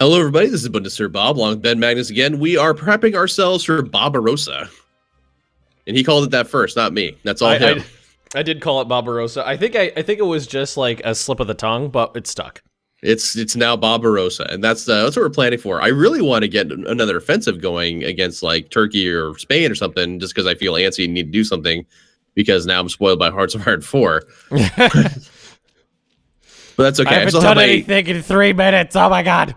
Hello, everybody. This is Bundeswehr Bob, along with Ben Magnus again. We are prepping ourselves for Barbarossa. And he called it that first, not me. That's all him. I did call it Barbarossa. I think it was just like a slip of the tongue, but it stuck. It's now Barbarossa, and that's what we're planning for. I really want to get another offensive going against like Turkey or Spain or something, just because I feel antsy and need to do something, because now I'm spoiled by Hearts of Iron 4. But that's okay. I haven't done anything in 3 minutes. Oh my god.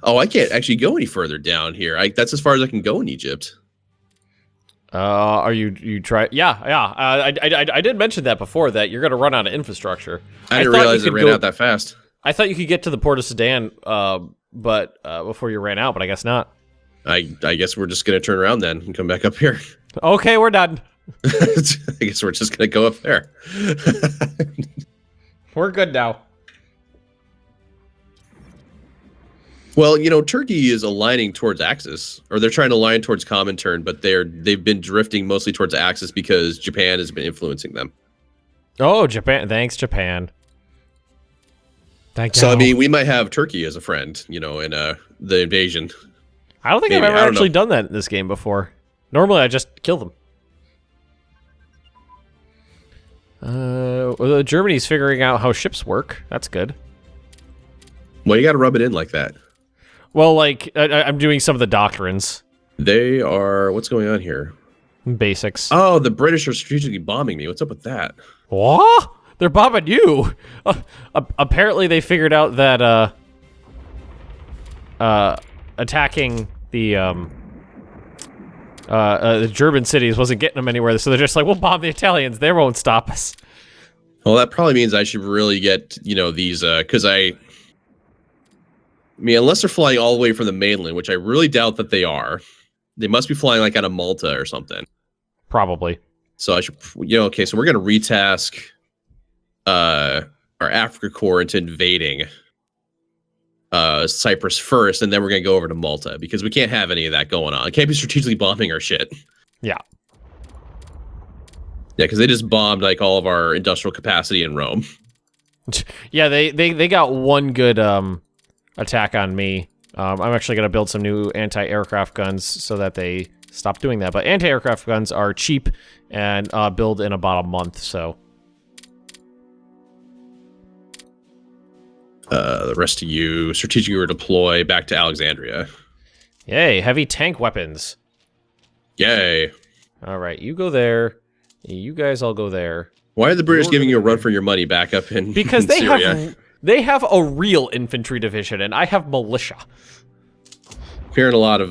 Oh, I can't actually go any further down here. That's as far as I can go in Egypt. Are you try? Yeah. I did mention that before, that you're going to run out of infrastructure. I didn't realize it ran out that fast. I thought you could get to the port of Sudan, but before you ran out, but I guess not. I guess we're just going to turn around then and come back up here. Okay, we're done. I guess we're just going to go up there. We're good now. Well, you know, Turkey is aligning towards Axis, or they're trying to align towards Comintern, but they've been drifting mostly towards Axis because Japan has been influencing them. Oh, Japan! Thanks, Japan. So I mean, we might have Turkey as a friend, you know, in the invasion. I don't think I've ever actually done that in this game before. Normally, I just kill them. Well, Germany's figuring out how ships work. That's good. Well, you got to rub it in like that. Well, like, I'm doing some of the doctrines. They are... What's going on here? Basics. Oh, the British are strategically bombing me. What's up with that? What? They're bombing you? Apparently, they figured out that, attacking the German cities wasn't getting them anywhere, so they're just like, we'll bomb the Italians. They won't stop us. Well, that probably means I should really get, you know, these, because I mean, unless they're flying all the way from the mainland, which I really doubt that they are, they must be flying like out of Malta or something. Probably. So I should, you know, okay, so we're going to retask our Africa Corps into invading Cyprus first, and then we're going to go over to Malta, because we can't have any of that going on. It can't be strategically bombing our shit. Yeah. Yeah, because they just bombed like all of our industrial capacity in Rome. Yeah, they got one good attack on me. I'm actually going to build some new anti-aircraft guns so that they stop doing that. But anti-aircraft guns are cheap and build in about a month, so... The rest of you strategically deploy back to Alexandria. Yay, heavy tank weapons. Yay. All right, you go there. You guys all go there. Why are the British giving you a run for your money back up in Because in Syria? they have a real infantry division, and I have militia. Hearing a lot of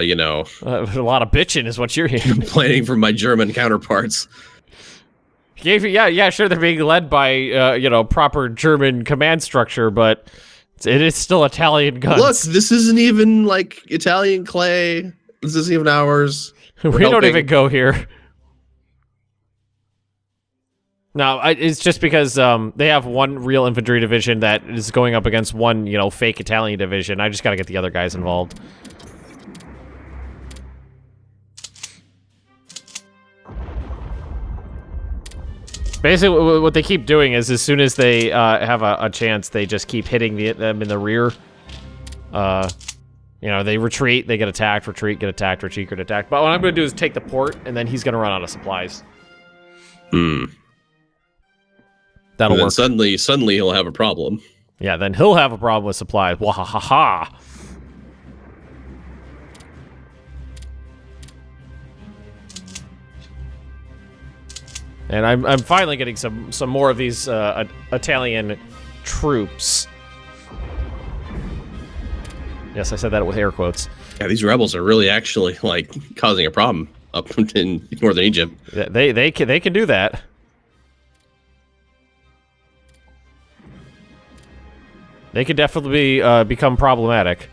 you know, a lot of bitching is what you're hearing. Complaining from my German counterparts. Yeah, sure, they're being led by, you know, proper German command structure, but it is still Italian guns. Look, this isn't even, like, Italian clay. This isn't even ours. We don't even go here. No, it's just because they have one real infantry division that is going up against one, you know, fake Italian division. I just gotta get the other guys involved. Basically, what they keep doing is, as soon as they have a chance, they just keep hitting them in the rear. You know, they retreat, they get attacked, retreat, get attacked, retreat, get attacked. But what I'm going to do is take the port, and then he's going to run out of supplies. That'll work. Suddenly he'll have a problem. Yeah, then he'll have a problem with supplies. Wahahaha. And I'm finally getting some more of these Italian troops. Yes, I said that with air quotes. Yeah, these rebels are really actually like causing a problem up in northern Egypt. They can do that. They could definitely become problematic.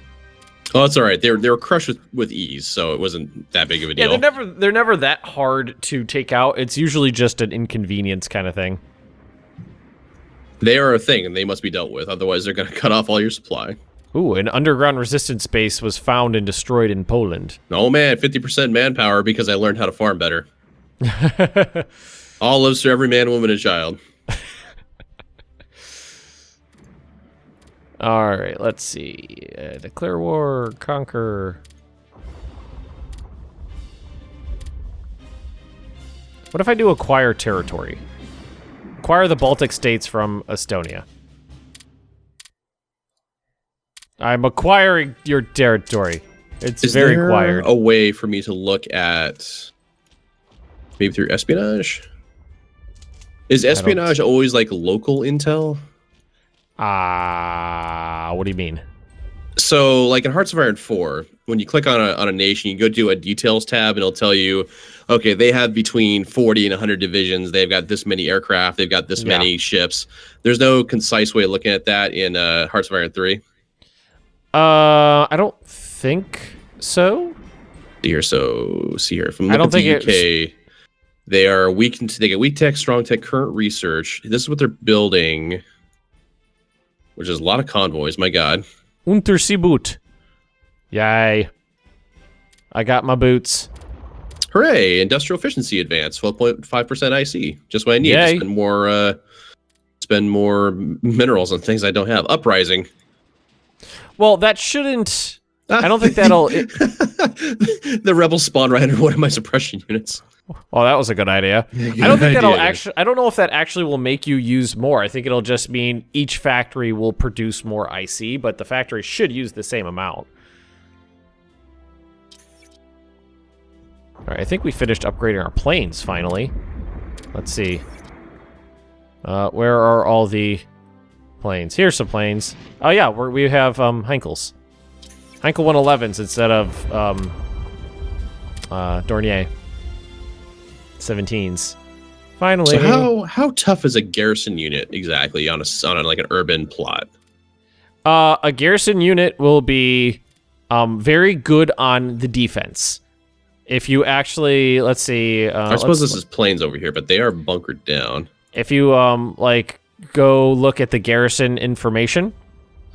Oh, that's all right. They were crushed with ease, so it wasn't that big of a deal. Yeah, they're never that hard to take out. It's usually just an inconvenience kind of thing. They are a thing, and they must be dealt with. Otherwise, they're going to cut off all your supply. Ooh, an underground resistance base was found and destroyed in Poland. Oh man, 50% manpower because I learned how to farm better. All lives for every man, woman, and child. All right, let's see. Declare war, conquer. What if I do acquire territory? Acquire the Baltic states from Estonia. I'm acquiring your territory. It's very acquired. A way for me to look at maybe through espionage? Is espionage always like local intel? What do you mean? So, like in Hearts of Iron 4, when you click on a nation, you go to a details tab, and it'll tell you, okay, they have between 40 and 100 divisions. They've got this many aircraft. They've got this many ships. There's no concise way of looking at that in Hearts of Iron 3. I don't think so. See here. From I don't think UK, they are weak. They get weak tech, strong tech, current research. This is what they're building, which is a lot of convoys. My God. Unterseeboot. Yay. I got my boots. Hooray! Industrial efficiency advance, 12.5% IC. Just what I need. Yay. To spend more minerals on things I don't have. Uprising. Well, that shouldn't. I don't think that'll. The rebels spawn right under one of my suppression units. Oh, that was a good idea. I don't think that'll actually. I don't know if that actually will make you use more. I think it'll just mean each factory will produce more IC, but the factory should use the same amount. All right, I think we finished upgrading our planes finally. Let's see. Where are all the planes? Here's some planes. Oh yeah, we have Heinkel's. Heinkel 111s instead of Dornier 17s. Finally. So how tough is a garrison unit exactly on like an urban plot? A garrison unit will be very good on the defense. If you actually, let's see. I suppose this is planes over here, but they are bunkered down. If you like go look at the garrison information,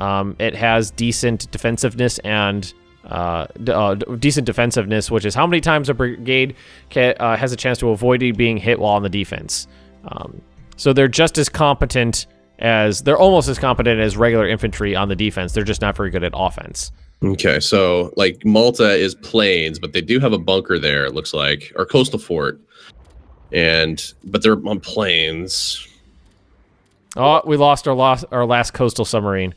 it has decent defensiveness and which is how many times a brigade has a chance to avoid being hit while on the defense. So they're just as competent they're almost as competent as regular infantry on the defense. They're just not very good at offense. Okay, so like Malta is plains, but they do have a bunker there, it looks like, or coastal fort, but they're on plains. Oh, we lost our last coastal submarine.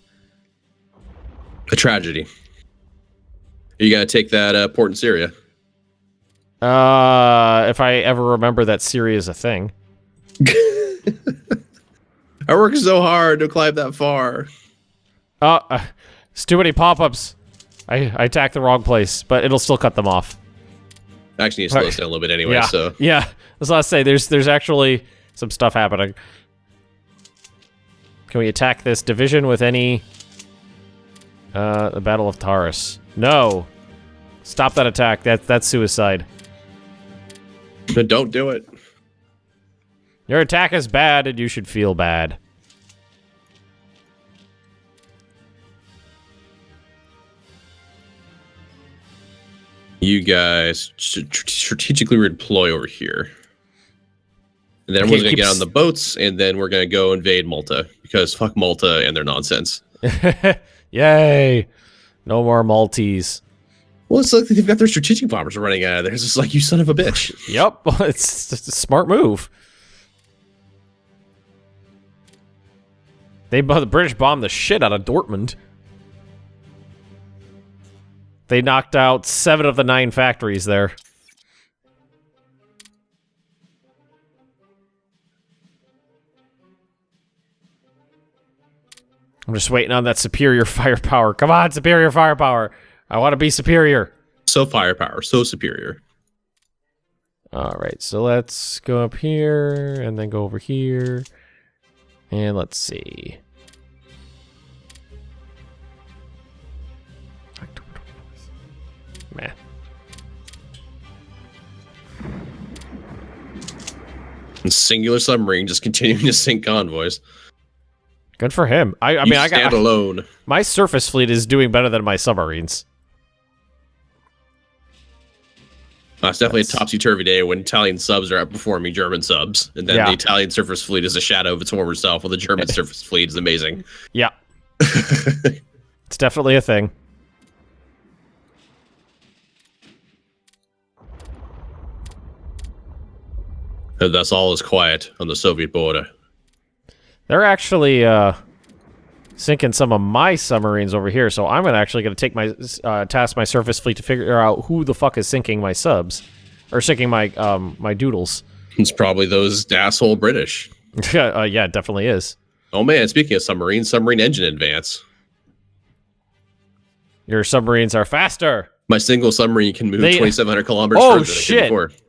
A tragedy. You gotta take that port in Syria. If I ever remember that Syria is a thing. I worked so hard to climb that far. It's too many pop-ups. I attacked the wrong place, but it'll still cut them off. I actually need to slow this down a little bit anyway, so. Yeah, as I say, there's actually some stuff happening. Can we attack this division with any... the Battle of Taurus. No! Stop that attack. That's suicide. Don't do it. Your attack is bad, and you should feel bad. You guys strategically redeploy over here. And then everyone's going to get on the boats, and then we're going to go invade Malta. Because fuck Malta and their nonsense. Yay! No more Maltese. Well, it's like they've got their strategic bombers running out of there. It's just like, you son of a bitch. Yep, it's just a smart move. The British bombed the shit out of Dortmund. They knocked out 7 of the 9 factories there. I'm just waiting on that superior firepower. Come on, superior firepower. I want to be superior. So firepower, so superior. All right, so let's go up here and then go over here. And let's see. Meh. And singular submarine just continuing to sink convoys. Good for him. I mean, I got alone. My surface fleet is doing better than my submarines. It's definitely a topsy-turvy day when Italian subs are outperforming German subs. And then the Italian surface fleet is a shadow of its former self, while the German surface fleet is amazing. Yeah. It's definitely a thing. And thus all is quiet on the Soviet border. They're actually sinking some of my submarines over here, so I'm actually going to take my task my surface fleet to figure out who the fuck is sinking my subs, or sinking my my doodles. It's probably those asshole British. Yeah, it definitely is. Oh man, speaking of submarine engine advance. Your submarines are faster. My single submarine can move 2,700 kilometers oh, further shit. than it could before.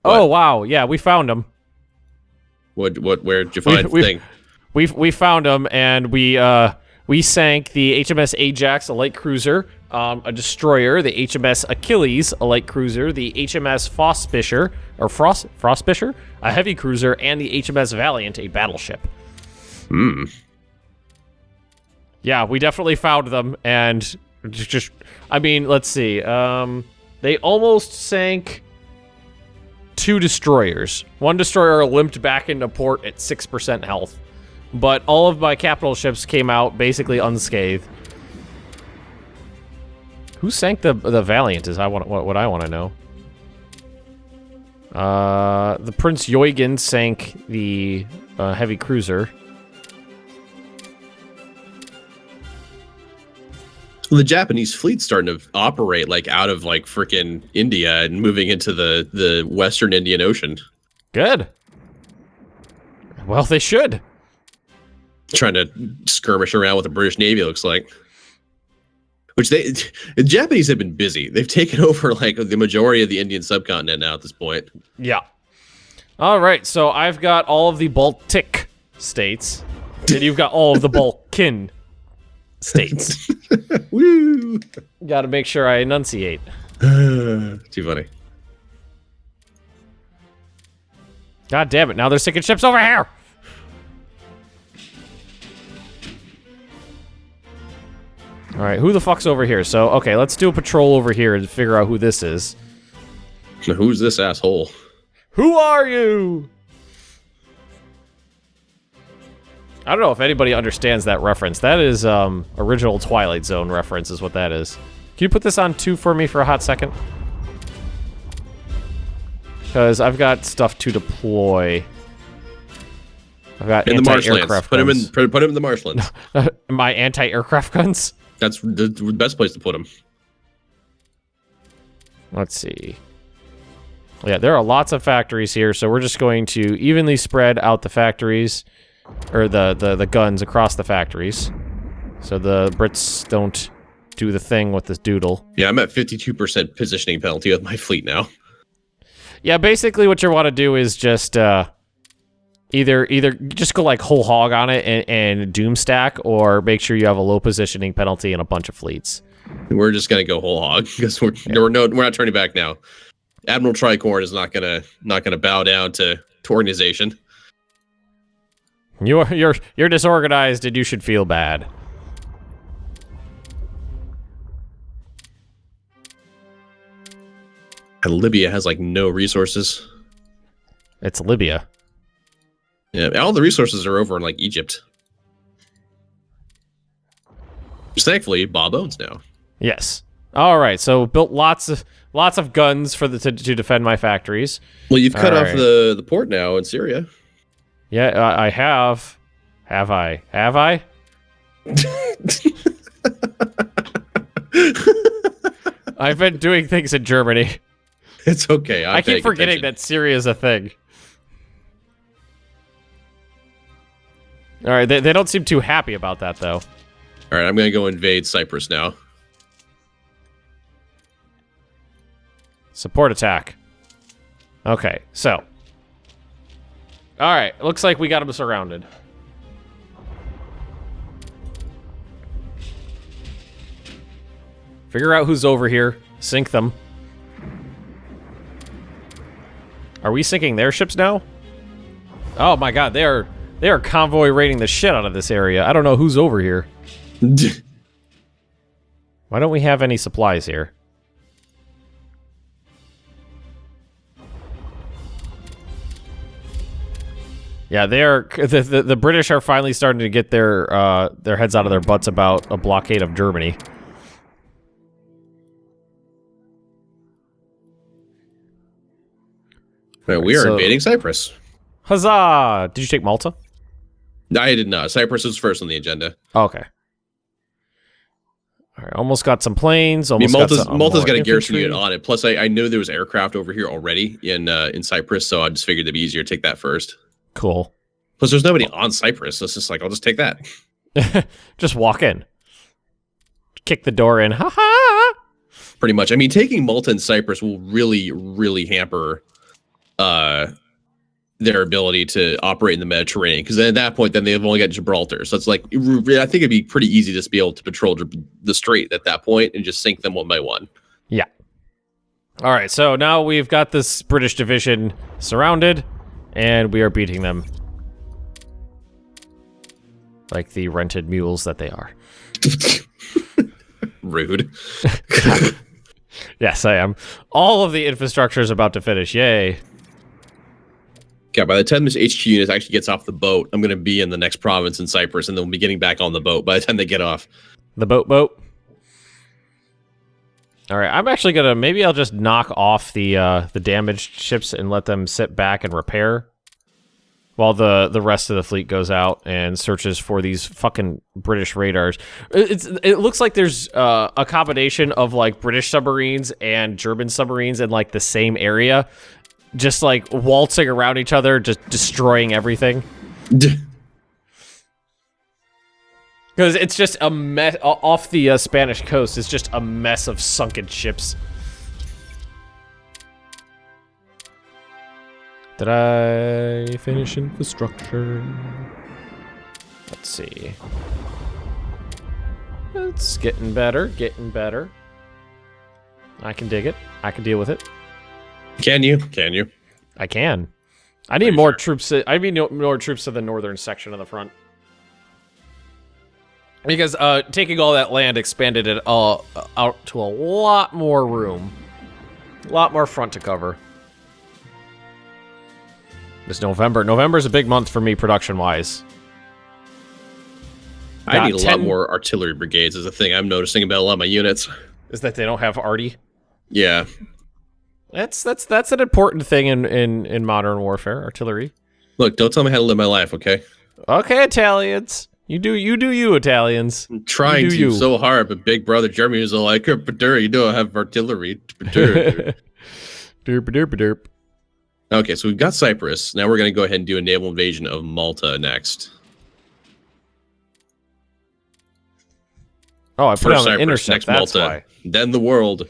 Oh wow, yeah, we found them. Where'd you find the thing? We found them, and we sank the HMS Ajax, a light cruiser, a destroyer, the HMS Achilles, a light cruiser, the HMS Frostbisher, a heavy cruiser, and the HMS Valiant, a battleship. Hmm. Yeah, we definitely found them, and just, I mean, let's see. They almost sank 2 destroyers. 1 destroyer limped back into port at 6% health. But all of my capital ships came out basically unscathed. Who sank the Valiant is what I want to know. The Prince Eugen sank the heavy cruiser. Well, the Japanese fleet's starting to operate like out of like frickin' India and moving into the Western Indian Ocean. Good. Well, they should. Trying to skirmish around with the British Navy, looks like. Which the Japanese have been busy. They've taken over like the majority of the Indian subcontinent now at this point. Yeah. All right, so I've got all of the Baltic states, and you've got all of the Balkan states. Woo! Got to make sure I enunciate. Too funny. God damn it! Now they're sinking ships over here. All right, who the fuck's over here? So, okay, let's do a patrol over here and figure out who this is. Who's this asshole? Who are you? I don't know if anybody understands that reference. That is original Twilight Zone reference is what that is. Can you put this on 2 for me for a hot second? Because I've got stuff to deploy. I've got in the marshlands. Put him in the marshlands. My anti-aircraft guns? That's the best place to put them. Let's see. Yeah, there are lots of factories here, so we're just going to evenly spread out the factories, or the guns across the factories, so the Brits don't do the thing with this doodle. Yeah, I'm at 52% positioning penalty with my fleet now. Yeah, basically what you want to do is just either just go like whole hog on it and doom stack, or make sure you have a low positioning penalty and a bunch of fleets. We're just gonna go whole hog because we're not turning back now. Admiral Tricorn is not gonna bow down to organization. You're disorganized and you should feel bad. And Libya has like no resources. It's Libya. Yeah, all the resources are over in like Egypt. Which thankfully Bob owns now. Yes. All right. So built lots of guns for to defend my factories. Well, you've cut off the port now in Syria. Yeah, I have. Have I? Have I? I've been doing things in Germany. It's okay. I keep forgetting that Syria is a thing. All right, they don't seem too happy about that, though. All right, I'm going to go invade Cyprus now. Support attack. Okay, so. All right, looks like we got them surrounded. Figure out who's over here. Sink them. Are we sinking their ships now? Oh my god, they are convoy raiding the shit out of this area. I don't know who's over here. Why don't we have any supplies here? Yeah, they are. The British are finally starting to get their heads out of their butts about a blockade of Germany. Right, we are invading Cyprus. Huzzah! Did you take Malta? No, I did not. Cyprus was first on the agenda. Okay. All right, almost got some planes. Malta's got a garrison unit on it. Plus, I knew there was aircraft over here already in Cyprus, so I just figured it'd be easier to take that first. Cool. Plus, there's nobody on Cyprus, so it's just like, I'll just take that. Just walk in. Kick the door in. Ha ha! Pretty much. I mean, taking Malta and Cyprus will really, really hamper their ability to operate in the Mediterranean, because at that point, then they've only got Gibraltar. So it's like, I think it'd be pretty easy just to be able to patrol the strait at that point and just sink them one by one. Yeah. All right, so now we've got this British division surrounded, and we are beating them like the rented mules that they are. Rude. Yes, I am. All of the infrastructure is about to finish. Yay. Yeah, by the time this HQ unit actually gets off the boat, I'm going to be in the next province in Cyprus, and then we'll be getting back on the boat by the time they get off. The boat. All right, I'm actually going to... Maybe I'll just knock off the damaged ships and let them sit back and repair while the rest of the fleet goes out and searches for these fucking British radars. It looks like there's a combination of, like, British submarines and German submarines in, like, the same area, just, like, waltzing around each other, just destroying everything. Because it's just a mess. Off the Spanish coast, it's just a mess of sunken ships. Did I finish infrastructure? Let's see. It's getting better, I can dig it. I can deal with it. Can you? I can. I need more troops. I need more troops to the northern section of the front. Because taking all that land expanded it out to a lot more room. A lot more front to cover. This November. November's a big month for me production-wise. I need a lot more artillery brigades is a thing I'm noticing about a lot of my units. Is that they don't have arty? Yeah. That's an important thing in modern warfare, artillery. Look, don't tell me how to live my life, okay? Okay, Italians. You do you, Italians. I'm trying to so hard, but Big Brother Germany is all like, you don't have artillery. Derp, derp, derp. Okay, so we've got Cyprus. Now we're going to go ahead and do a naval invasion of Malta next. Oh, I put First on an Cyprus, intercept, next that's Malta, why. then the world.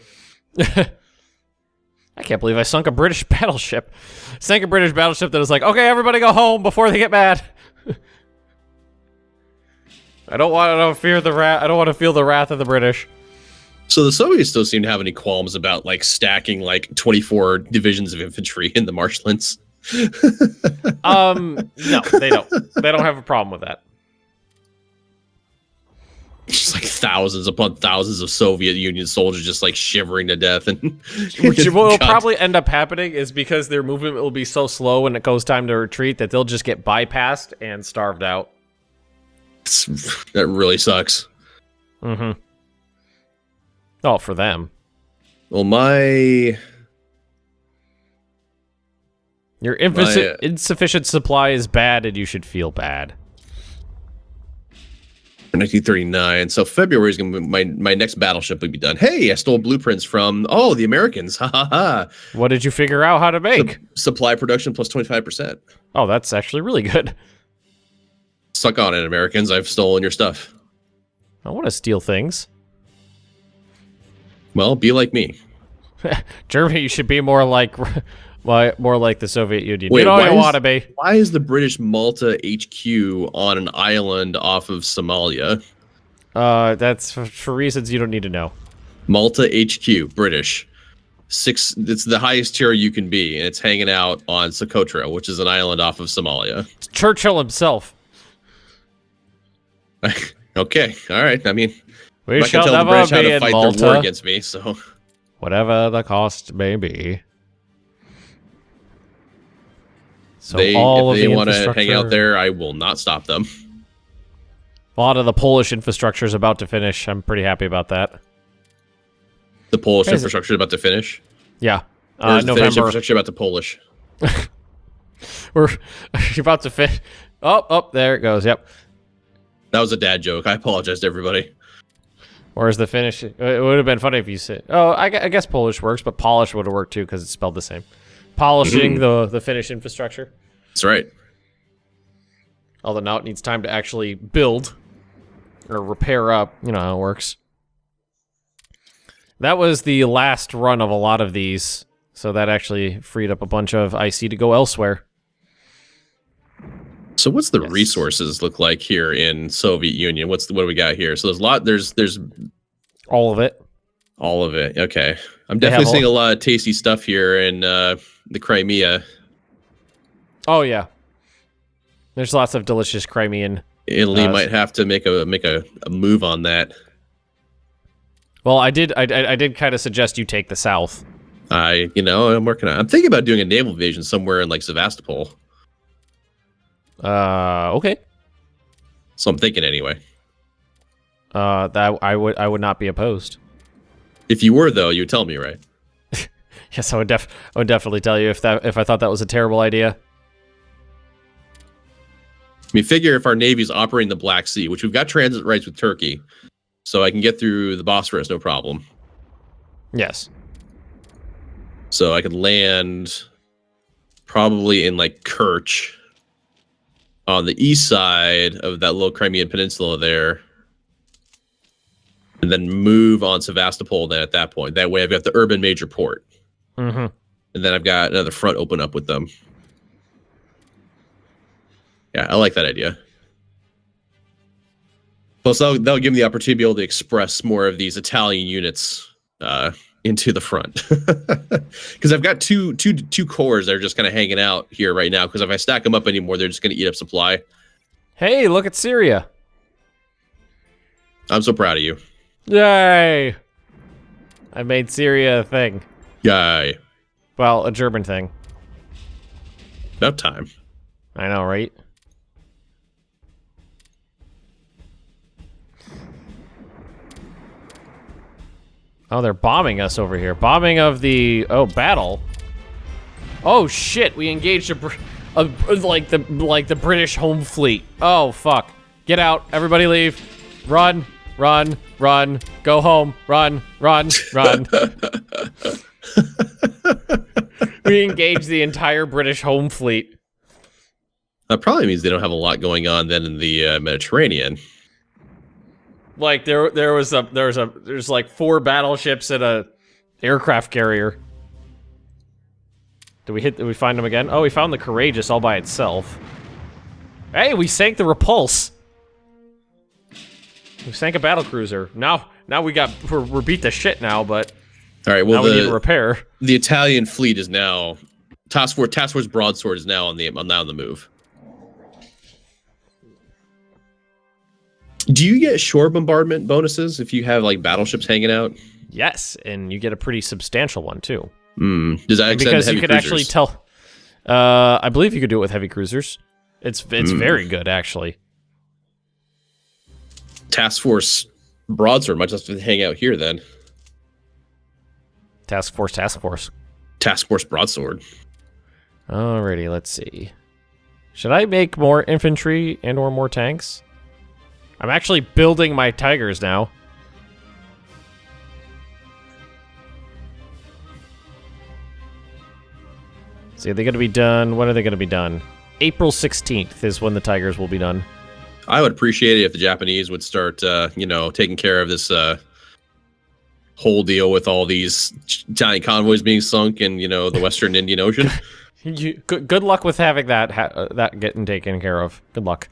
I can't believe I sunk a British battleship. Sank a British battleship that was like, okay, everybody go home before they get mad. I don't want to feel the wrath of the British. So the Soviets don't seem to have any qualms about like stacking like 24 divisions of infantry in the marshlands. No, they don't. They don't have a problem with that. Just like thousands upon thousands of Soviet Union soldiers just like shivering to death. And what will probably end up happening is because their movement will be so slow when it goes time to retreat that they'll just get bypassed and starved out. That really sucks. Mm-hmm. Oh, for them. Well, your insufficient supply is bad, and you should feel bad. 1939. So February is going to be my next battleship would be done. Hey, I stole blueprints from the Americans. Ha ha ha. What did you figure out how to make? Supply production plus 25%. Oh, that's actually really good. Suck on it, Americans. I've stolen your stuff. I want to steal things. Well, be like me. Germany, you should be more like the Soviet Union. Wait, you know you want to be. Why is the British Malta HQ on an island off of Somalia? That's for reasons you don't need to know. Malta HQ, British. It's the highest tier you can be, and it's hanging out on Socotra, which is an island off of Somalia. It's Churchill himself. Okay, all right. I mean, we shall never the British how be to in fight Malta, their war against me, so whatever the cost may be. So if all of they the want to infrastructure, hang out there, I will not stop them. a lot of the Polish infrastructure is about to finish. I'm pretty happy about that. The Polish infrastructure is about to finish. Yeah, Or is the Finnish November. infrastructure about to Polish? We're about to fit. Oh, there it goes. Yep. That was a dad joke. I apologize to everybody. Or is the Finnish? It would have been funny if you said, "Oh, I guess Polish works," but Polish would have worked too because it's spelled the same. Polishing the Finnish infrastructure. That's right. Although now it needs time to actually build or repair up. You know how it works. That was the last run of a lot of these, so that actually freed up a bunch of IC to go elsewhere. So what's the resources look like here in Soviet Union? What do we got here? So there's all of it. All of it. Okay. I'm definitely seeing a lot of tasty stuff here in the Crimea. Oh yeah. There's lots of delicious Crimean. Italy might have to make a move on that. Well, I did kind of suggest you take the south. I'm working on. I'm thinking about doing a naval invasion somewhere in like Sevastopol. Okay. So I'm thinking anyway. That I would not be opposed. If you were though, you'd tell me, right? Yes, I would definitely tell you if I thought that was a terrible idea. I mean, figure if our Navy's operating the Black Sea, which we've got transit rights with Turkey, so I can get through the Bosphorus, no problem. Yes. So I could land probably in like Kerch on the east side of that little Crimean peninsula there, and then move on Sevastopol then at that point. That way I've got the urban major port. Mm-hmm. And then I've got another front open up with them. Yeah, I like that idea. Plus, that'll give me the opportunity to be able to express more of these Italian units into the front. Because I've got two cores that are just kind of hanging out here right now. Because if I stack them up anymore, they're just going to eat up supply. Hey, look at Syria. I'm so proud of you. Yay! I made Syria a thing. Yay. Well, a German thing. About time. I know, right? Oh, they're bombing us over here. Bombing of the battle. Oh shit! We engaged like the British home fleet. Oh fuck! Get out! Everybody leave! Run! Run! Run! Go home! Run! Run! Run! We engaged the entire British home fleet. That probably means they don't have a lot going on then in the Mediterranean. Like there's like 4 battleships and a aircraft carrier. Did we find them again? Oh, we found the Courageous all by itself. Hey, we sank the Repulse. We sank a battlecruiser. Now we're beat to shit now, but all right. Well, now we need to repair. The Italian fleet is now Task Force Broadsword is now on the move. Do you get shore bombardment bonuses if you have like battleships hanging out? Yes, and you get a pretty substantial one too. Does that extend because to heavy you could cruisers? actually tell? I believe you could do it with heavy cruisers. It's very good actually. Task Force Broadsword might just hang out here then. Task Force. Task Force Broadsword. Alrighty, let's see. Should I make more infantry and or more tanks? I'm actually building my Tigers now. See, are they going to be done? When are they going to be done? April 16th is when the Tigers will be done. I would appreciate it if the Japanese would start, taking care of this whole deal with all these Italian convoys being sunk in, the Western Indian Ocean. Good luck with having that getting taken care of. Good luck.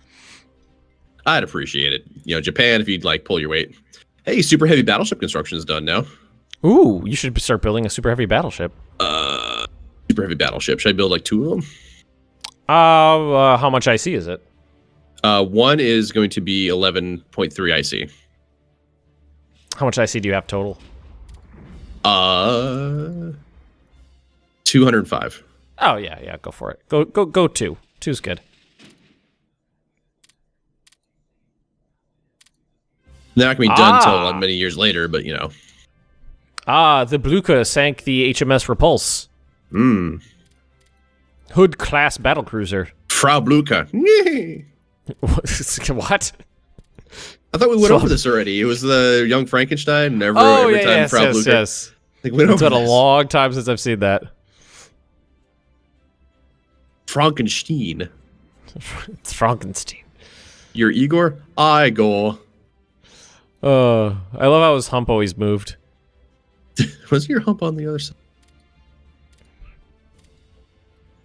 I'd appreciate it. Japan, if you'd pull your weight. Hey, super heavy battleship construction is done now. Ooh, you should start building a super heavy battleship. Super heavy battleship. Should I build 2 of them? How much IC is it? One is going to be 11.3 IC. How much IC do you have total? 205. Oh, yeah, go for it. Go 2. 2's good. They're not going to be done until many years later, but, you know. The Bluka sank the HMS Repulse. Hood-class battlecruiser. Frau Bluka. What? I thought we went over this already. It was the Young Frankenstein. And every time yes, Frau Bluka. Yes. Like, it's been a long time since I've seen that. Frankenstein. It's Frankenstein. You're Igor? Igor. I love how his hump always moved. Was your hump on the other side?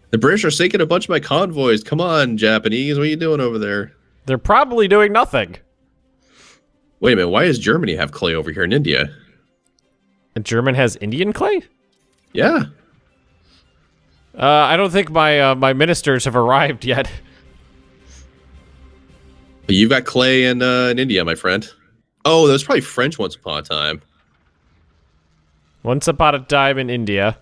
The British are sinking a bunch of my convoys. Come on, Japanese. What are you doing over there? They're probably doing nothing. Wait a minute. Why does Germany have clay over here in India? And German has Indian clay? Yeah. I don't think my ministers have arrived yet. You've got clay in India, my friend. Oh, there's probably French once upon a time. Once upon a time in India.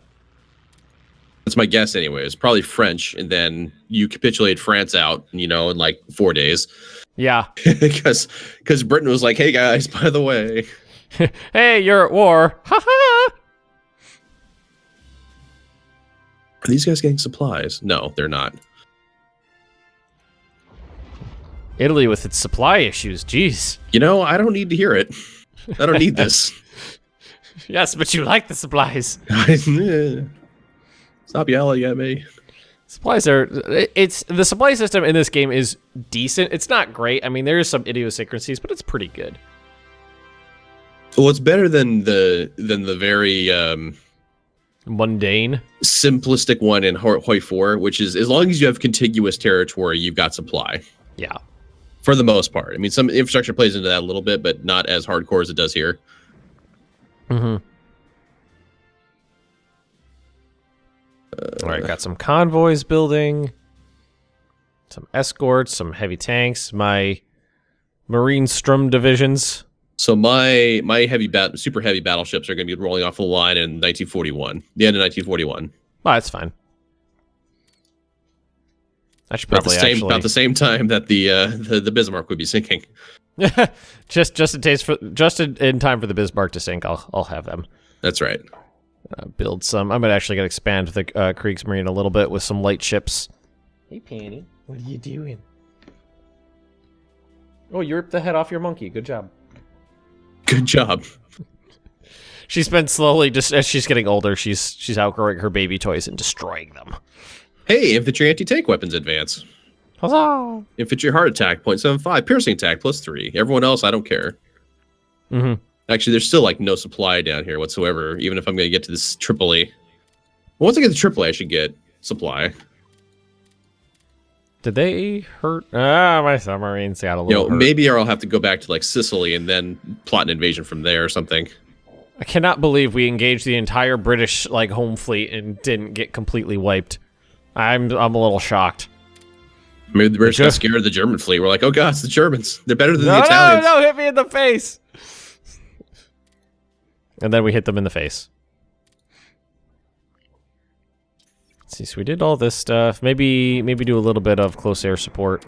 That's my guess anyway. It's probably French, and then you capitulate France out, you know, in like 4 days. Yeah. Because Britain was like, hey guys, by the way. Hey, you're at war. Ha ha! Are these guys getting supplies? No, they're not. Italy with its supply issues, jeez. You know, I don't need to hear it. I don't need this. Yes, but you like the supplies. Stop yelling at me. Supplies are... It's the supply system in this game is decent. It's not great. I mean, there is some idiosyncrasies, but it's pretty good. Well, it's better than the very mundane, simplistic one in Hoi 4, which is as long as you have contiguous territory, you've got supply. Yeah. For the most part. I mean, some infrastructure plays into that a little bit, but not as hardcore as it does here. Mm-hmm. All right, got some convoys building, some escorts, some heavy tanks, my Marine Strum divisions. So my super heavy battleships are going to be rolling off the line in 1941, the end of 1941. Oh, that's fine. I should probably about the same time that the Bismarck would be sinking. just in time for the Bismarck to sink. I'll have them. That's right. Build some. I'm actually gonna expand the Kriegsmarine a little bit with some light ships. Hey, Panty, what are you doing? Oh, you ripped the head off your monkey. Good job. Good job. She's been slowly, just as she's getting older, she's outgrowing her baby toys and destroying them. Hey, infantry anti-tank weapons advance. Huzzah! Infantry heart attack 0.75, piercing attack +3. Everyone else, I don't care. Mm-hmm. Actually, there's still like no supply down here whatsoever, even if I'm going to get to this Tripoli. Well, once I get to Tripoli, I should get supply. Did they hurt? My submarines got a little hurt. Maybe I'll have to go back to like Sicily and then plot an invasion from there or something. I cannot believe we engaged the entire British like home fleet and didn't get completely wiped. I'm a little shocked. Maybe the British got scared of the German fleet. We're like, oh god, it's the Germans. They're better than the Italians. No, hit me in the face. And then we hit them in the face. Let's see, so we did all this stuff. Maybe do a little bit of close air support.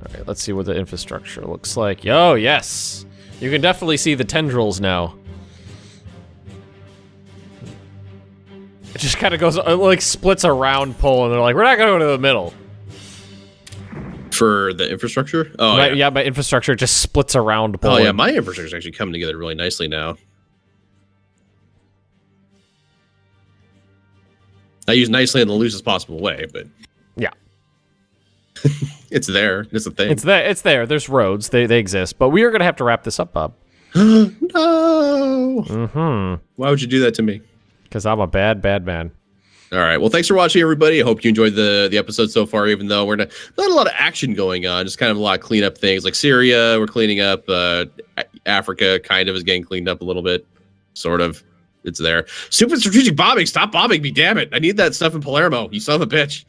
All right, let's see what the infrastructure looks like. Oh, yes. You can definitely see the tendrils now. It just kind of goes, it like splits a round pole, and they're like, we're not going to go to the middle. For the infrastructure? Oh, yeah, my infrastructure just splits a round pole. Oh, yeah, my infrastructure is actually coming together really nicely now. I use nicely in the loosest possible way, but... Yeah. It's there. It's a thing. It's there. It's there. There's roads. They exist. But we are going to have to wrap this up, Bob. No! Mm-hmm. Why would you do that to me? Because I'm a bad, bad man. All right. Well, thanks for watching, everybody. I hope you enjoyed the episode so far, even though we're not a lot of action going on. Just kind of a lot of cleanup things. Like Syria, we're cleaning up. Africa kind of is getting cleaned up a little bit. Sort of. It's there. Super strategic bombing. Stop bombing me, damn it. I need that stuff in Palermo. You son of a bitch.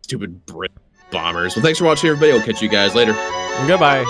Stupid Brit bombers. Well, thanks for watching, everybody. We'll catch you guys later. Goodbye.